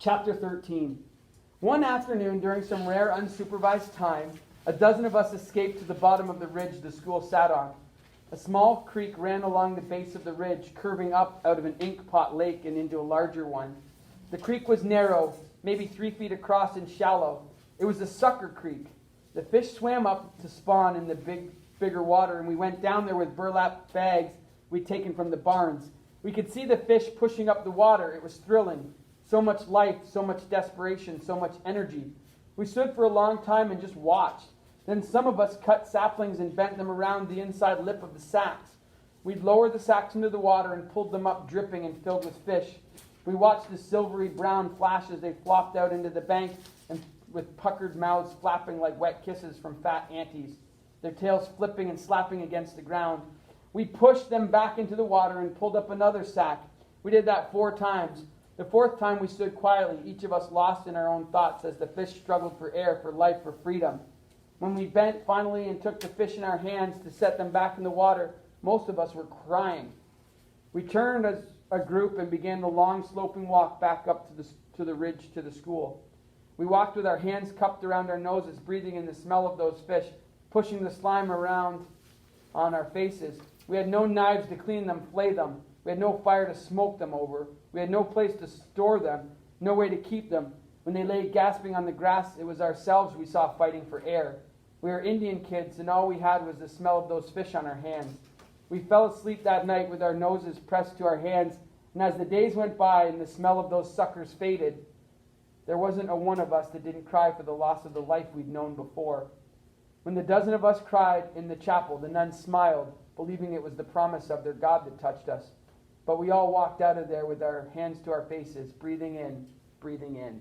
Chapter 13. One afternoon, during some rare unsupervised time, a dozen of us escaped to the bottom of the ridge the school sat on. A small creek ran along the base of the ridge, curving up out of an inkpot lake and into a larger one. The creek was narrow, maybe 3 feet across and shallow. It was a sucker creek. The fish swam up to spawn in the bigger water, and we went down there with burlap bags we'd taken from the barns. We could see the fish pushing up the water. It was thrilling. So much life, so much desperation, so much energy. We stood for a long time and just watched. Then some of us cut saplings and bent them around the inside lip of the sacks. We'd lower the sacks into the water and pulled them up dripping and filled with fish. We watched the silvery brown flash as they flopped out into the bank and with puckered mouths flapping like wet kisses from fat anties, their tails flipping and slapping against the ground. We pushed them back into the water and pulled up another sack. We did that 4 times. The 4th time we stood quietly, each of us lost in our own thoughts as the fish struggled for air, for life, for freedom. When we bent finally and took the fish in our hands to set them back in the water, most of us were crying. We turned as a group and began the long sloping walk back up to the ridge to the school. We walked with our hands cupped around our noses, breathing in the smell of those fish, pushing the slime around on our faces. We had no knives to clean them, flay them. We had no fire to smoke them over. We had no place to store them, no way to keep them. When they lay gasping on the grass, it was ourselves we saw fighting for air. We were Indian kids, and all we had was the smell of those fish on our hands. We fell asleep that night with our noses pressed to our hands, and as the days went by and the smell of those suckers faded, there wasn't a one of us that didn't cry for the loss of the life we'd known before. When the dozen of us cried in the chapel, the nuns smiled, believing it was the promise of their God that touched us. But we all walked out of there with our hands to our faces, breathing in, breathing in.